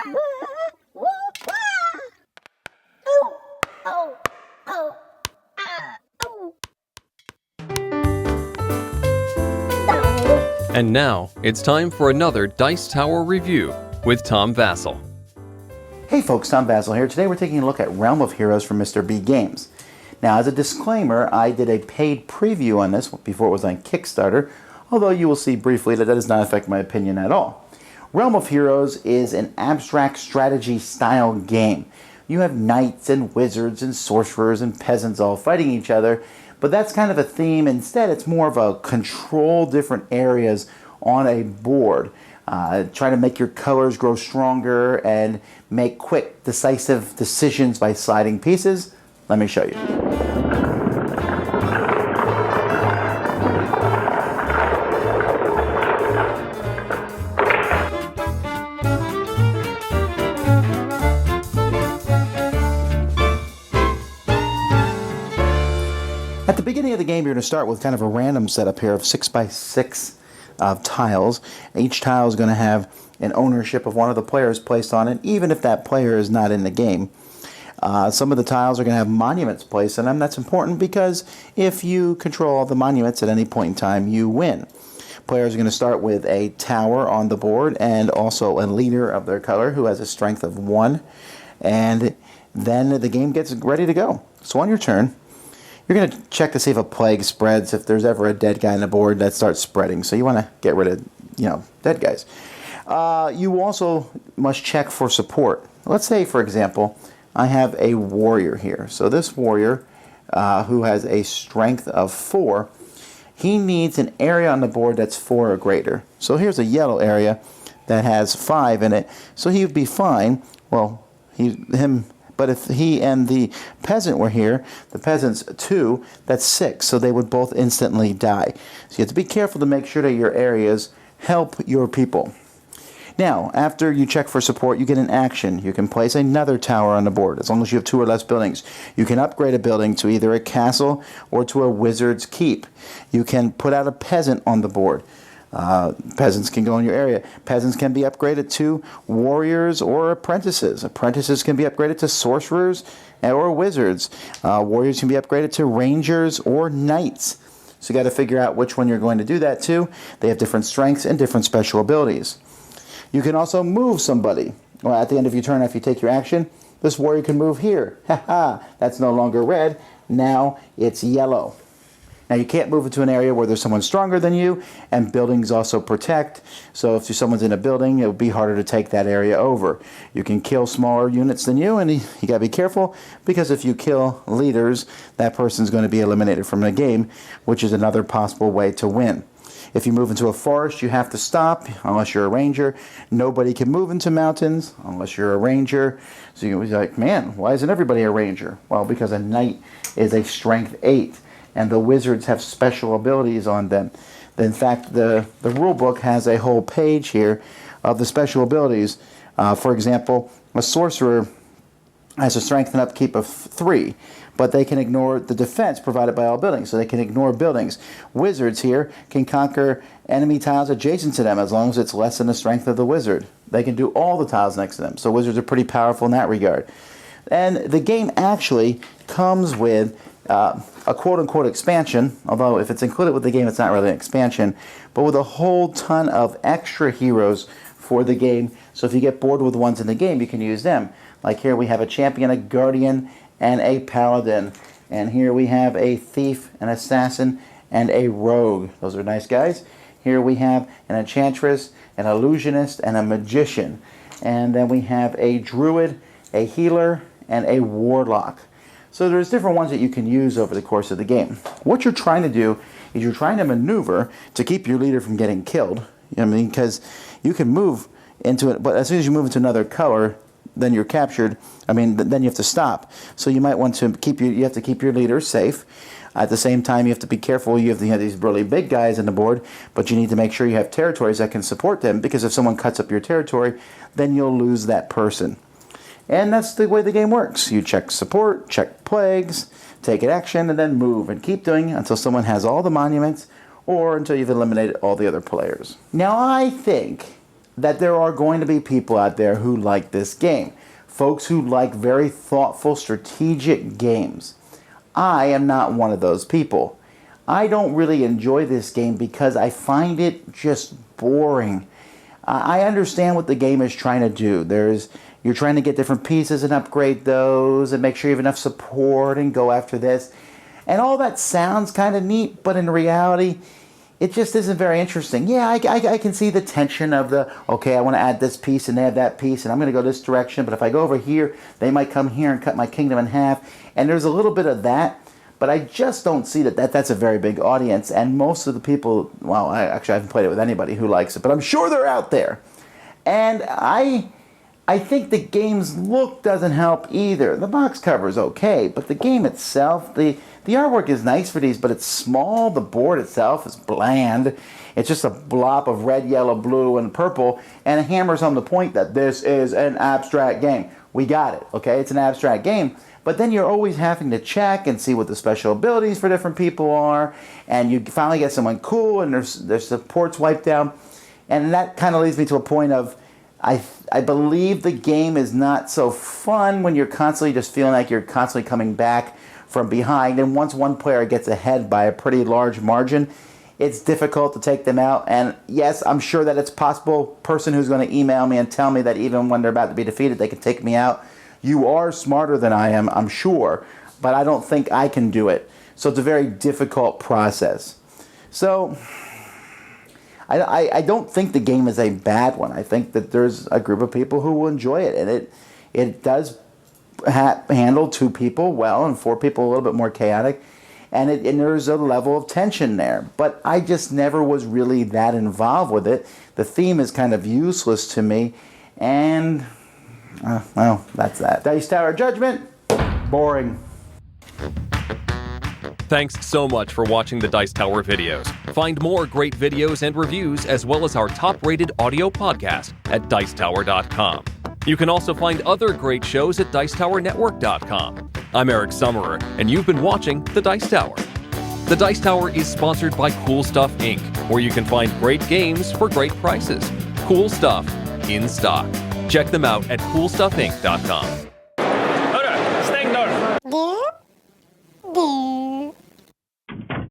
And now, it's time for another Dice Tower review with Tom Vasel. Hey folks, Tom Vasel here. Today we're taking a look at Realm of Heroes from Mr. B Games. Now, as a disclaimer, I did a paid preview on this before it was on Kickstarter, although you will see briefly that does not affect my opinion at all. Realm of Heroes is an abstract strategy style game. You have knights and wizards and sorcerers and peasants all fighting each other, but that's kind of a theme. Instead, it's more of a control different areas on a board. Try to make your colors grow stronger and make quick, decisive decisions by sliding pieces. Let me show you. At the beginning of the game, you're going to start with kind of a random setup here of 6x6 tiles. Each tile is going to have an ownership of one of the players placed on it, even if that player is not in the game. Some of the tiles are going to have monuments placed in them. That's important because if you control all the monuments at any point in time, you win. Players are going to start with a tower on the board and also a leader of their color who has a strength of 1. And then the game gets ready to go. So on your turn, you're going to check to see if a plague spreads, if there's ever a dead guy on the board that starts spreading. So you want to get rid of, dead guys. You also must check for support. Let's say, for example, I have a warrior here. So this warrior, who has a strength of 4, he needs an area on the board that's 4 or greater. So here's a yellow area that has 5 in it. So he would be fine. Well, but if he and the peasant were here, the peasant's 2, that's 6. So they would both instantly die. So you have to be careful to make sure that your areas help your people. Now, after you check for support, you get an action. You can place another tower on the board, as long as you have 2 or less buildings. You can upgrade a building to either a castle or to a wizard's keep. You can put out a peasant on the board. Peasants can go in your area. Peasants can be upgraded to warriors or apprentices. Apprentices can be upgraded to sorcerers or wizards. Warriors can be upgraded to rangers or knights. So you got to figure out which one you're going to do that to. They have different strengths and different special abilities. You can also move somebody. Well, at the end of your turn, after you take your action, this warrior can move here. Haha, that's no longer red. Now it's yellow. Now you can't move into an area where there's someone stronger than you, and buildings also protect. So if someone's in a building, it would be harder to take that area over. You can kill smaller units than you, and you got to be careful, because if you kill leaders, that person's going to be eliminated from the game, which is another possible way to win. If you move into a forest, you have to stop unless you're a ranger. Nobody can move into mountains unless you're a ranger. So you're like, man, why isn't everybody a ranger? Well, because a knight is a strength 8, and the wizards have special abilities on them. In fact, the rule book has a whole page here of the special abilities. For example, a sorcerer has a strength and upkeep of 3. But they can ignore the defense provided by all buildings, so they can ignore buildings. Wizards here can conquer enemy tiles adjacent to them as long as it's less than the strength of the wizard. They can do all the tiles next to them, so wizards are pretty powerful in that regard. And the game actually comes with a quote-unquote expansion, although if it's included with the game, it's not really an expansion, but with a whole ton of extra heroes for the game. So if you get bored with the ones in the game, you can use them. Like here we have a champion, a guardian, and a paladin. And here we have a thief, an assassin, and a rogue. Those are nice guys. Here we have an enchantress, an illusionist, and a magician. And then we have a druid, a healer, and a warlock. So there's different ones that you can use over the course of the game. What you're trying to do is you're trying to maneuver to keep your leader from getting killed. You know what I mean? Because you can move into it, but as soon as you move into another color, then you're captured. Then you have to stop. So you might want to you have to keep your leader safe. At the same time, you have to be careful. You have these really big guys on the board, but you need to make sure you have territories that can support them, because if someone cuts up your territory, then you'll lose that person. And that's the way the game works. You check support, check plagues, take an action, and then move, and keep doing it until someone has all the monuments, or until you've eliminated all the other players. Now, I think that there are going to be people out there who like this game. Folks who like very thoughtful, strategic games. I am not one of those people. I don't really enjoy this game because I find it just boring. I understand what the game is trying to do. You're trying to get different pieces and upgrade those and make sure you have enough support and go after this. And all that sounds kind of neat, but in reality, it just isn't very interesting. Yeah, I can see the tension of okay, I want to add this piece and add that piece, and I'm going to go this direction, but if I go over here, they might come here and cut my kingdom in half. And there's a little bit of that, but I just don't see that's a very big audience. And most of the people, well, I haven't played it with anybody who likes it, but I'm sure they're out there. And I think the game's look doesn't help either. The box cover's okay, but the game itself, the artwork is nice for these, but it's small. The board itself is bland. It's just a blob of red, yellow, blue, and purple, and it hammers home the point that this is an abstract game. We got it, okay? It's an abstract game, but then you're always having to check and see what the special abilities for different people are, and you finally get someone cool, and their support's wiped out, and that kind of leads me to a point of I believe the game is not so fun when you're constantly just feeling like you're constantly coming back from behind. And once one player gets ahead by a pretty large margin, it's difficult to take them out. And yes, I'm sure that it's possible. Person who's going to email me and tell me that even when they're about to be defeated, they can take me out. You are smarter than I am, I'm sure, but I don't think I can do it. So it's a very difficult process. So I don't think the game is a bad one. I think that there's a group of people who will enjoy it, and it does handle 2 people well and 4 people a little bit more chaotic, and there's a level of tension there. But I just never was really that involved with it. The theme is kind of useless to me, and well, that's that. Dice Tower Judgment, boring. Thanks so much for watching the Dice Tower videos. Find more great videos and reviews, as well as our top-rated audio podcast at Dicetower.com. You can also find other great shows at Dicetowernetwork.com. I'm Eric Summerer, and you've been watching The Dice Tower. The Dice Tower is sponsored by Cool Stuff Inc., where you can find great games for great prices. Cool stuff in stock. Check them out at CoolStuffInc.com. Hörru, stäng dörren!